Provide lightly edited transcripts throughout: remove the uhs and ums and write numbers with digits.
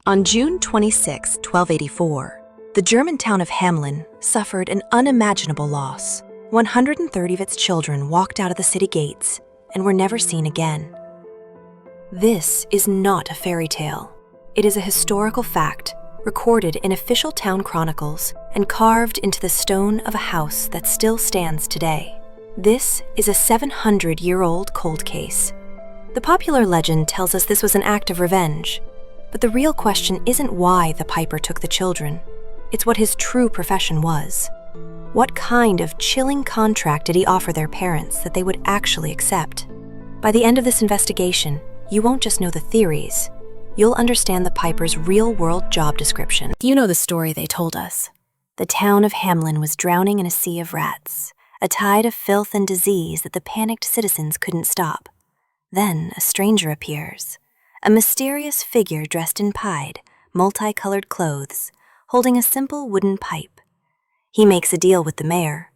On June 26, 1284, the German town of Hamelin suffered an unimaginable loss. 130 of its children walked out of the city gates and were never seen again. This is not a fairy tale. It is a historical fact recorded in official town chronicles and carved into the stone of a house that still stands today. This is a 700-year-old cold case. The popular legend tells us this was an act of revenge, but the real question isn't why the piper took the children. It's what his true profession was. What kind of chilling contract did he offer their parents that they would actually accept? By the end of this investigation, you won't just know the theories, you'll understand the piper's real-world job description. You know the story they told us. The town of Hamelin was drowning in a sea of rats, a tide of filth and disease that the panicked citizens couldn't stop. Then a stranger appears, a mysterious figure dressed in pied, multicolored clothes, holding a simple wooden pipe. He makes a deal with the mayor.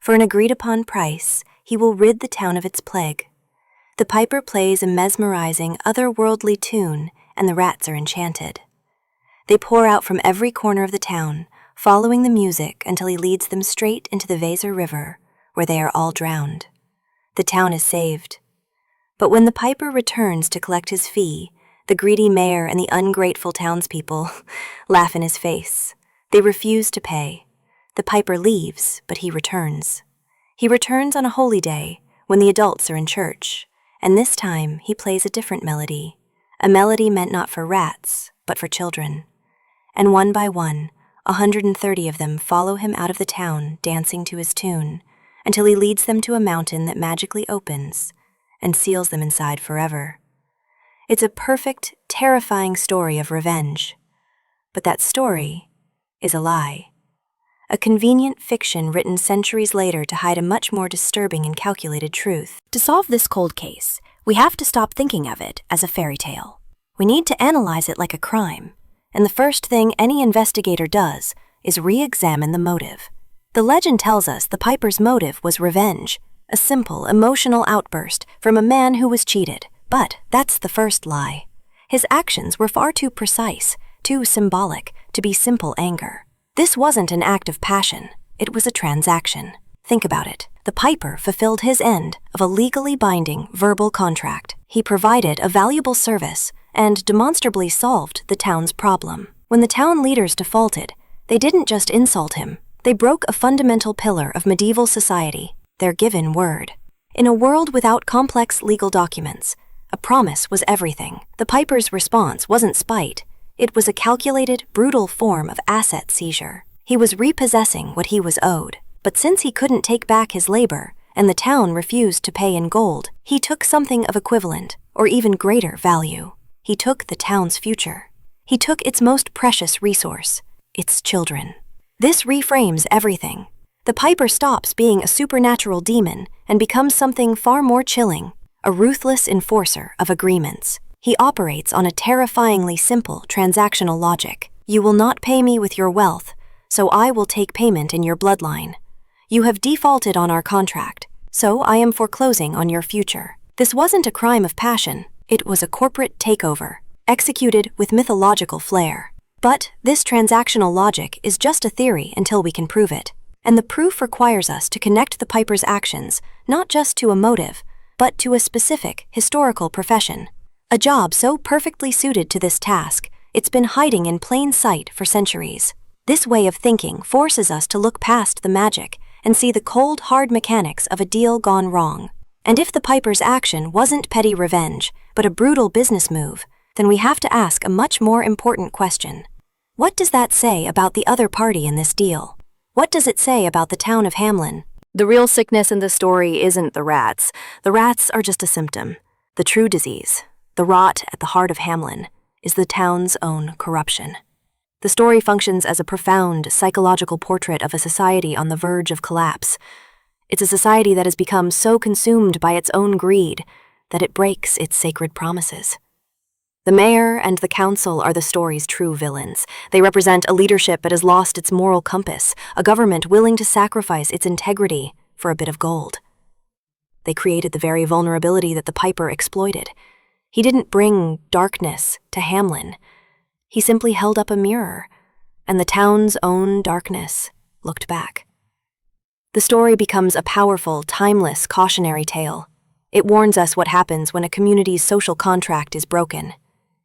For an agreed-upon price, he will rid the town of its plague. The piper plays a mesmerizing, otherworldly tune, and the rats are enchanted. They pour out from every corner of the town, following the music until he leads them straight into the Weser River, where they are all drowned. The town is saved. But when the piper returns to collect his fee, the greedy mayor and the ungrateful townspeople laugh in his face. They refuse to pay. The piper leaves, but he returns. He returns on a holy day, when the adults are in church, and this time he plays a different melody, a melody meant not for rats, but for children. And one by one, 130 of them follow him out of the town, dancing to his tune, until he leads them to a mountain that magically opens and seals them inside forever. It's a perfect, terrifying story of revenge. But that story is a lie. A convenient fiction written centuries later to hide a much more disturbing and calculated truth. To solve this cold case, we have to stop thinking of it as a fairy tale. We need to analyze it like a crime. And the first thing any investigator does is re-examine the motive. The legend tells us the piper's motive was revenge, a simple, emotional outburst from a man who was cheated. But that's the first lie. His actions were far too precise, too symbolic, to be simple anger. This wasn't an act of passion, it was a transaction. Think about it. The piper fulfilled his end of a legally binding verbal contract. He provided a valuable service and demonstrably solved the town's problem. When the town leaders defaulted, they didn't just insult him. They broke a fundamental pillar of medieval society, their given word. In a world without complex legal documents, a promise was everything. The piper's response wasn't spite. It was a calculated, brutal form of asset seizure. He was repossessing what he was owed. But since he couldn't take back his labor, and the town refused to pay in gold, he took something of equivalent, or even greater value. He took the town's future. He took its most precious resource, its children. This reframes everything. The piper stops being a supernatural demon and becomes something far more chilling, a ruthless enforcer of agreements. He operates on a terrifyingly simple transactional logic. You will not pay me with your wealth, so I will take payment in your bloodline. You have defaulted on our contract, so I am foreclosing on your future. This wasn't a crime of passion, it was a corporate takeover, executed with mythological flair. But this transactional logic is just a theory until we can prove it. And the proof requires us to connect the piper's actions not just to a motive, but to a specific historical profession. A job so perfectly suited to this task, it's been hiding in plain sight for centuries. This way of thinking forces us to look past the magic and see the cold, hard mechanics of a deal gone wrong. And if the piper's action wasn't petty revenge, but a brutal business move, then we have to ask a much more important question. What does that say about the other party in this deal? What does it say about the town of Hamelin? The real sickness in this story isn't the rats. The rats are just a symptom. The true disease, the rot at the heart of Hamelin, is the town's own corruption. The story functions as a profound psychological portrait of a society on the verge of collapse. It's a society that has become so consumed by its own greed that it breaks its sacred promises. The mayor and the council are the story's true villains. They represent a leadership that has lost its moral compass, a government willing to sacrifice its integrity for a bit of gold. They created the very vulnerability that the piper exploited. He didn't bring darkness to Hamelin. He simply held up a mirror, and the town's own darkness looked back. The story becomes a powerful, timeless, cautionary tale. It warns us what happens when a community's social contract is broken,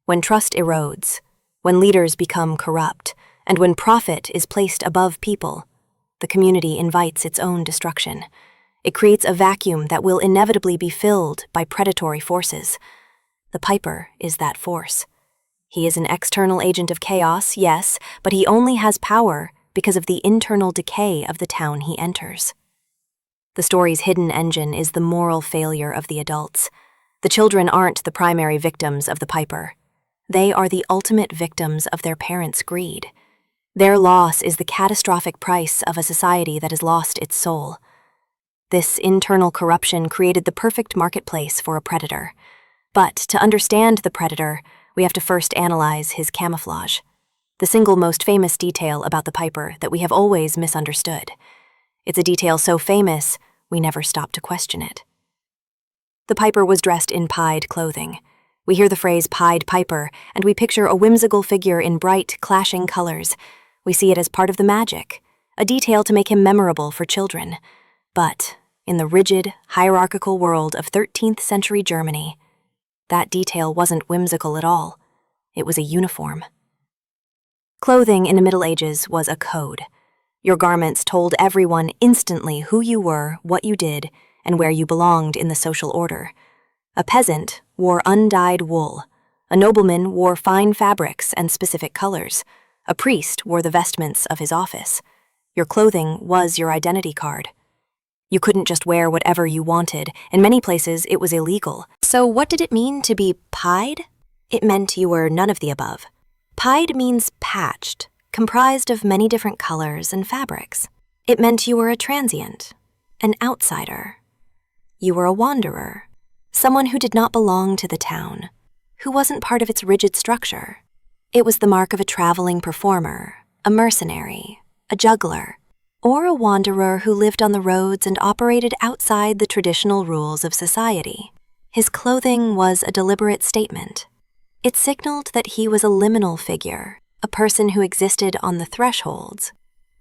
when trust erodes, when leaders become corrupt, and when profit is placed above people. The community invites its own destruction. It creates a vacuum that will inevitably be filled by predatory forces. The Piper is that force. He is an external agent of chaos, yes, but he only has power because of the internal decay of the town he enters. The story's hidden engine is the moral failure of the adults. The children aren't the primary victims of the Piper. They are the ultimate victims of their parents' greed. Their loss is the catastrophic price of a society that has lost its soul. This internal corruption created the perfect marketplace for a predator. But to understand the predator, we have to first analyze his camouflage, the single most famous detail about the Piper that we have always misunderstood. It's a detail so famous, we never stop to question it. The Piper was dressed in pied clothing. We hear the phrase Pied Piper, and we picture a whimsical figure in bright, clashing colors. We see it as part of the magic, a detail to make him memorable for children. But in the rigid, hierarchical world of 13th century Germany, that detail wasn't whimsical at all. It was a uniform. Clothing in the Middle Ages was a code. Your garments told everyone instantly who you were, what you did, and where you belonged in the social order. A peasant wore undyed wool. A nobleman wore fine fabrics and specific colors. A priest wore the vestments of his office. Your clothing was your identity card. You couldn't just wear whatever you wanted. In many places, it was illegal. So what did it mean to be pied? It meant you were none of the above. Pied means patched, comprised of many different colors and fabrics. It meant you were a transient, an outsider. You were a wanderer, someone who did not belong to the town, who wasn't part of its rigid structure. It was the mark of a traveling performer, a mercenary, a juggler, or a wanderer who lived on the roads and operated outside the traditional rules of society. His clothing was a deliberate statement. It signaled that he was a liminal figure, a person who existed on the thresholds,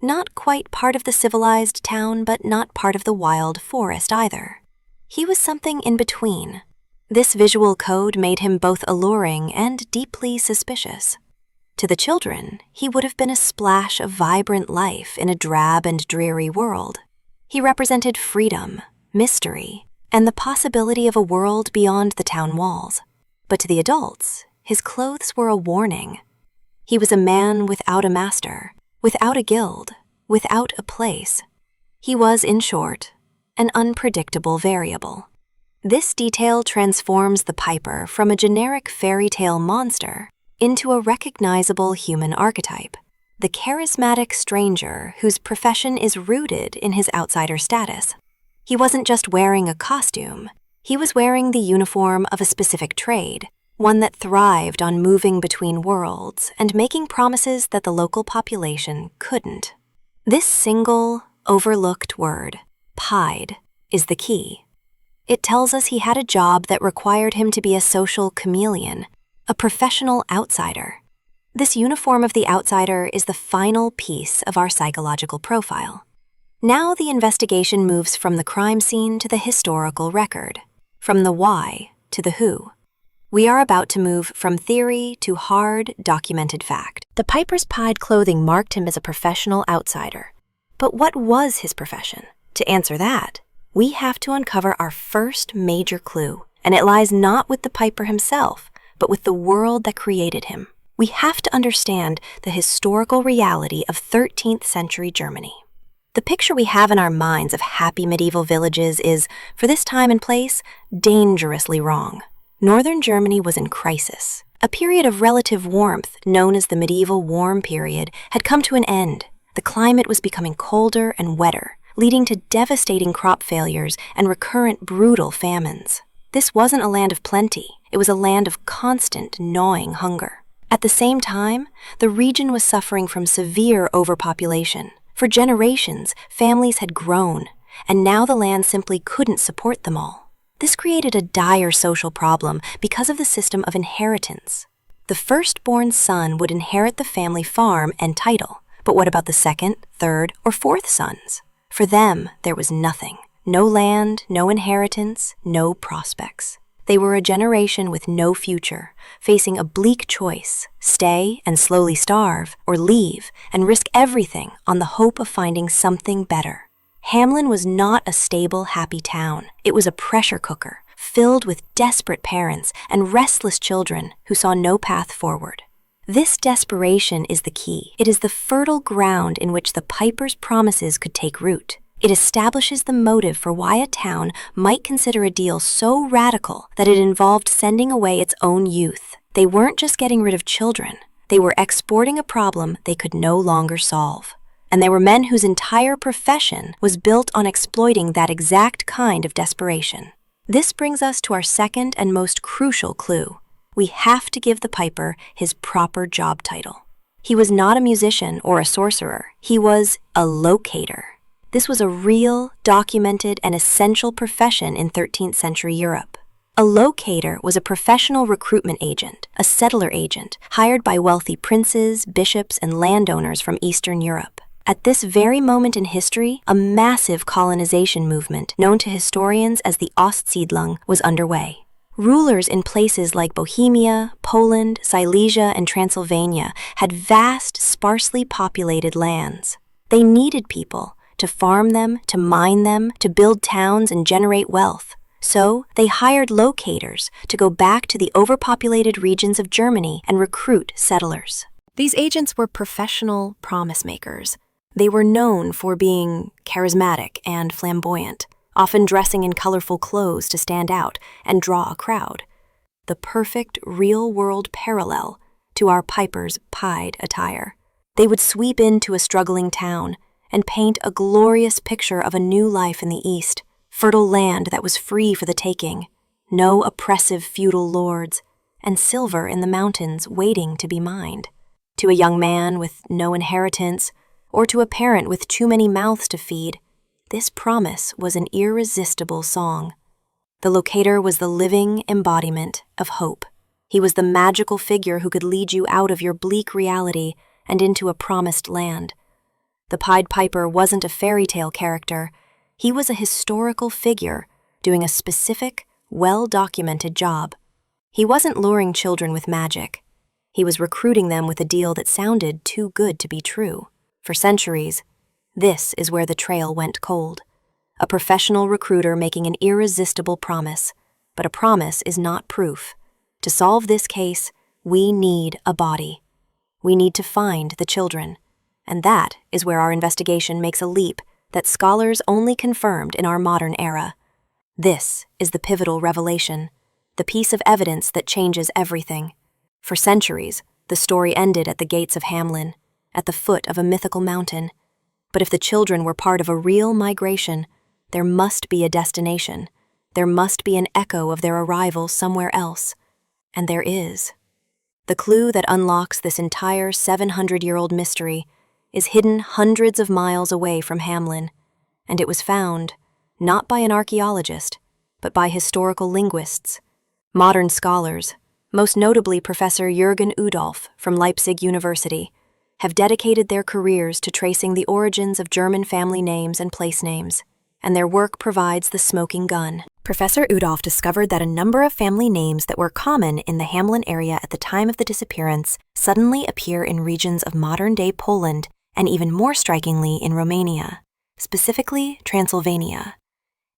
not quite part of the civilized town, but not part of the wild forest either. He was something in between. This visual code made him both alluring and deeply suspicious. To the children, he would have been a splash of vibrant life in a drab and dreary world. He represented freedom, mystery, and the possibility of a world beyond the town walls. But to the adults, his clothes were a warning. He was a man without a master, without a guild, without a place. He was, in short, an unpredictable variable. This detail transforms the Piper from a generic fairy tale monster into a recognizable human archetype, the charismatic stranger whose profession is rooted in his outsider status. He wasn't just wearing a costume, he was wearing the uniform of a specific trade, one that thrived on moving between worlds and making promises that the local population couldn't. This single, overlooked word, pied, is the key. It tells us he had a job that required him to be a social chameleon, a professional outsider. This uniform of the outsider is the final piece of our psychological profile. Now the investigation moves from the crime scene to the historical record, from the why to the who. We are about to move from theory to hard, documented fact. The Piper's pied clothing marked him as a professional outsider. But what was his profession? To answer that, we have to uncover our first major clue, and it lies not with the Piper himself, but with the world that created him. We have to understand the historical reality of 13th century Germany. The picture we have in our minds of happy medieval villages is, for this time and place, dangerously wrong. Northern Germany was in crisis. A period of relative warmth, known as the medieval warm period, had come to an end. The climate was becoming colder and wetter, leading to devastating crop failures and recurrent brutal famines. This wasn't a land of plenty. It was a land of constant, gnawing hunger. At the same time, the region was suffering from severe overpopulation. For generations, families had grown, and now the land simply couldn't support them all. This created a dire social problem because of the system of inheritance. The firstborn son would inherit the family farm and title. But what about the second, third, or fourth sons? For them, there was nothing. No land, no inheritance, no prospects. They were a generation with no future, facing a bleak choice: stay and slowly starve, or leave and risk everything on the hope of finding something better. Hamelin was not a stable, happy town. It was a pressure cooker, filled with desperate parents and restless children who saw no path forward. This desperation is the key. It is the fertile ground in which the piper's promises could take root. It establishes the motive for why a town might consider a deal so radical that it involved sending away its own youth. They weren't just getting rid of children. They were exporting a problem they could no longer solve. And they were men whose entire profession was built on exploiting that exact kind of desperation. This brings us to our second and most crucial clue. We have to give the piper his proper job title. He was not a musician or a sorcerer. He was a locator. This was a real, documented, and essential profession in 13th century Europe. A locator was a professional recruitment agent, a settler agent, hired by wealthy princes, bishops, and landowners from Eastern Europe. At this very moment in history, a massive colonization movement, known to historians as the Ostsiedlung, was underway. Rulers in places like Bohemia, Poland, Silesia, and Transylvania had vast, sparsely populated lands. They needed people to farm them, to mine them, to build towns and generate wealth. So they hired locators to go back to the overpopulated regions of Germany and recruit settlers. These agents were professional promise makers. They were known for being charismatic and flamboyant, often dressing in colorful clothes to stand out and draw a crowd. The perfect real-world parallel to our piper's pied attire. They would sweep into a struggling town and paint a glorious picture of a new life in the East, fertile land that was free for the taking, no oppressive feudal lords, and silver in the mountains waiting to be mined. To a young man with no inheritance, or to a parent with too many mouths to feed, this promise was an irresistible song. The locator was the living embodiment of hope. He was the magical figure who could lead you out of your bleak reality and into a promised land. The Pied Piper wasn't a fairy tale character. He was a historical figure doing a specific, well-documented job. He wasn't luring children with magic. He was recruiting them with a deal that sounded too good to be true. For centuries, this is where the trail went cold. A professional recruiter making an irresistible promise, but a promise is not proof. To solve this case, we need a body. We need to find the children. And that is where our investigation makes a leap that scholars only confirmed in our modern era. This is the pivotal revelation, the piece of evidence that changes everything. For centuries, the story ended at the gates of Hamelin, at the foot of a mythical mountain. But if the children were part of a real migration, there must be a destination. There must be an echo of their arrival somewhere else. And there is. The clue that unlocks this entire 700-year-old mystery is hidden hundreds of miles away from Hamelin, and it was found not by an archaeologist, but by historical linguists. Modern scholars, most notably Professor Jürgen Udolph from Leipzig University, have dedicated their careers to tracing the origins of German family names and place names, and their work provides the smoking gun. Professor Udolph discovered that a number of family names that were common in the Hamelin area at the time of the disappearance suddenly appear in regions of modern-day Poland and even more strikingly in Romania, specifically Transylvania.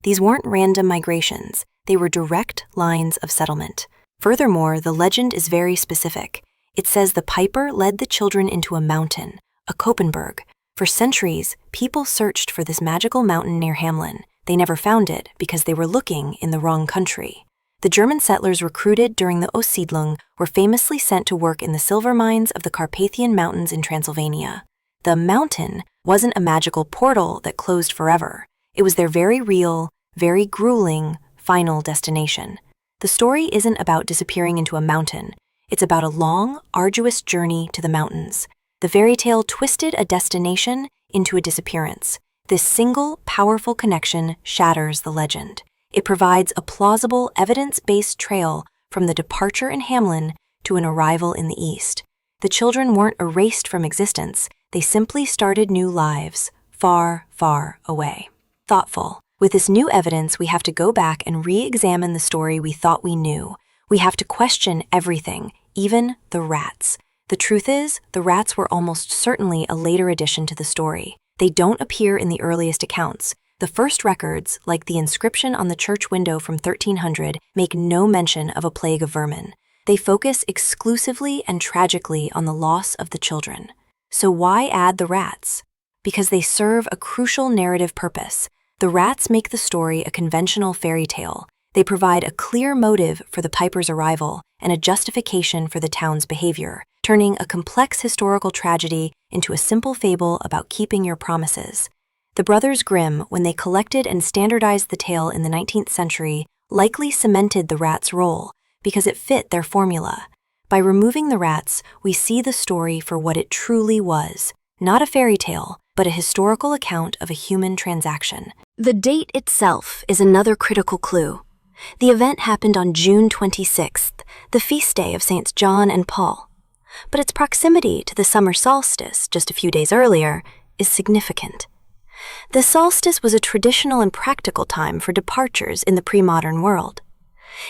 These weren't random migrations, they were direct lines of settlement. Furthermore, the legend is very specific. It says the piper led the children into a mountain, a Koppenberg. For centuries, people searched for this magical mountain near Hamelin. They never found it because they were looking in the wrong country. The German settlers recruited during the Ostsiedlung were famously sent to work in the silver mines of the Carpathian Mountains in Transylvania. The mountain wasn't a magical portal that closed forever. It was their very real, very grueling, final destination. The story isn't about disappearing into a mountain. It's about a long, arduous journey to the mountains. The fairy tale twisted a destination into a disappearance. This single, powerful connection shatters the legend. It provides a plausible, evidence-based trail from the departure in Hamelin to an arrival in the East. The children weren't erased from existence, they simply started new lives, far, far away. Thoughtful. With this new evidence, we have to go back and re-examine the story we thought we knew. We have to question everything, even the rats. The truth is, the rats were almost certainly a later addition to the story. They don't appear in the earliest accounts. The first records, like the inscription on the church window from 1300, make no mention of a plague of vermin. They focus exclusively and tragically on the loss of the children. So why add the rats? Because they serve a crucial narrative purpose. The rats make the story a conventional fairy tale. They provide a clear motive for the Piper's arrival and a justification for the town's behavior, turning a complex historical tragedy into a simple fable about keeping your promises. The Brothers Grimm, when they collected and standardized the tale in the 19th century, likely cemented the rats' role because it fit their formula. By removing the rats, we see the story for what it truly was, not a fairy tale, but a historical account of a human transaction. The date itself is another critical clue. The event happened on June 26th, the feast day of Saints John and Paul. But its proximity to the summer solstice, just a few days earlier, is significant. The solstice was a traditional and practical time for departures in the pre-modern world.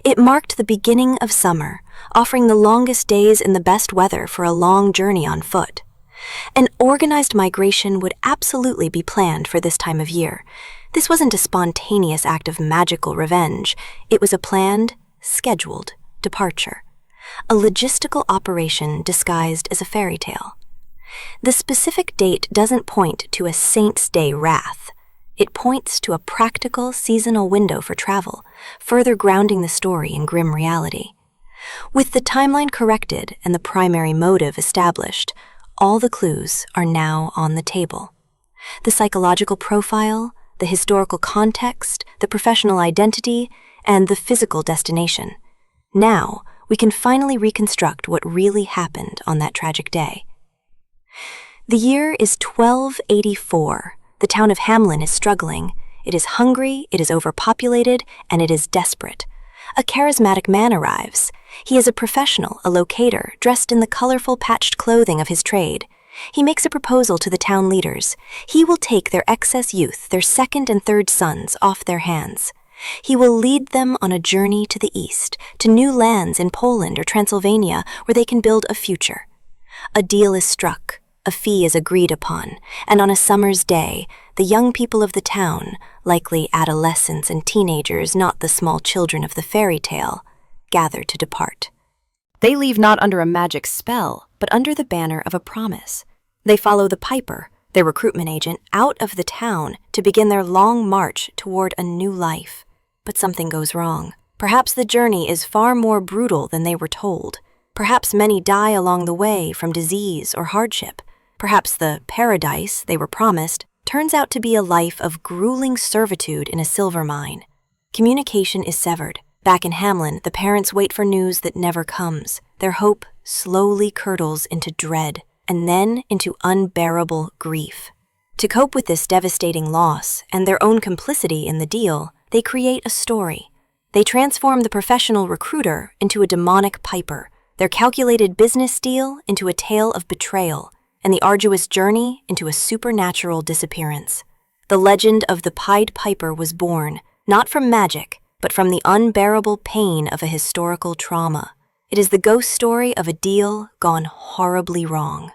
It marked the beginning of summer, offering the longest days in the best weather for a long journey on foot. An organized migration would absolutely be planned for this time of year. This wasn't a spontaneous act of magical revenge. It was a planned, scheduled departure. A logistical operation disguised as a fairy tale. The specific date doesn't point to a saint's day wrath. It points to a practical seasonal window for travel, further grounding the story in grim reality. With the timeline corrected and the primary motive established, all the clues are now on the table. The psychological profile, the historical context, the professional identity, and the physical destination. Now, we can finally reconstruct what really happened on that tragic day. The year is 1284. The town of Hamelin is struggling. It is hungry, it is overpopulated, and it is desperate. A charismatic man arrives. He is a professional, a locator, dressed in the colorful patched clothing of his trade. He makes a proposal to the town leaders. He will take their excess youth, their second and third sons, off their hands. He will lead them on a journey to the east, to new lands in Poland or Transylvania where they can build a future. A deal is struck, a fee is agreed upon, and on a summer's day, the young people of the town, likely adolescents and teenagers, not the small children of the fairy tale, gather to depart. They leave not under a magic spell, but under the banner of a promise. They follow the Piper, their recruitment agent, out of the town to begin their long march toward a new life. But something goes wrong. Perhaps the journey is far more brutal than they were told. Perhaps many die along the way from disease or hardship. Perhaps the paradise they were promised turns out to be a life of grueling servitude in a silver mine. Communication is severed. Back in Hamelin, the parents wait for news that never comes. Their hope slowly curdles into dread, and then into unbearable grief. To cope with this devastating loss and their own complicity in the deal, they create a story. They transform the professional recruiter into a demonic piper, their calculated business deal into a tale of betrayal, and the arduous journey into a supernatural disappearance. The legend of the Pied Piper was born, not from magic, but from the unbearable pain of a historical trauma. It is the ghost story of a deal gone horribly wrong.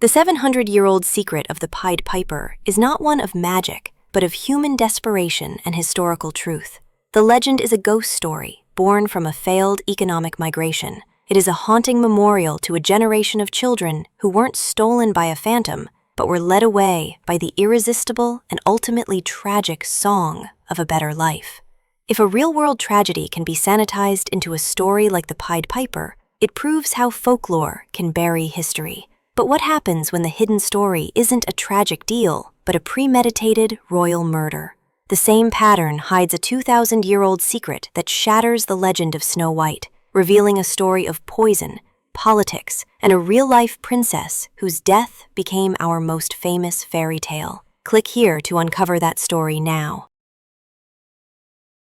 The 700-year-old secret of the Pied Piper is not one of magic, but of human desperation and historical truth. The legend is a ghost story, born from a failed economic migration. It is a haunting memorial to a generation of children who weren't stolen by a phantom, but were led away by the irresistible and ultimately tragic song of a better life. If a real-world tragedy can be sanitized into a story like the Pied Piper, it proves how folklore can bury history. But what happens when the hidden story isn't a tragic deal, but a premeditated royal murder? The same pattern hides a 2,000-year-old secret that shatters the legend of Snow White, revealing a story of poison, politics, and a real-life princess whose death became our most famous fairy tale. Click here to uncover that story now.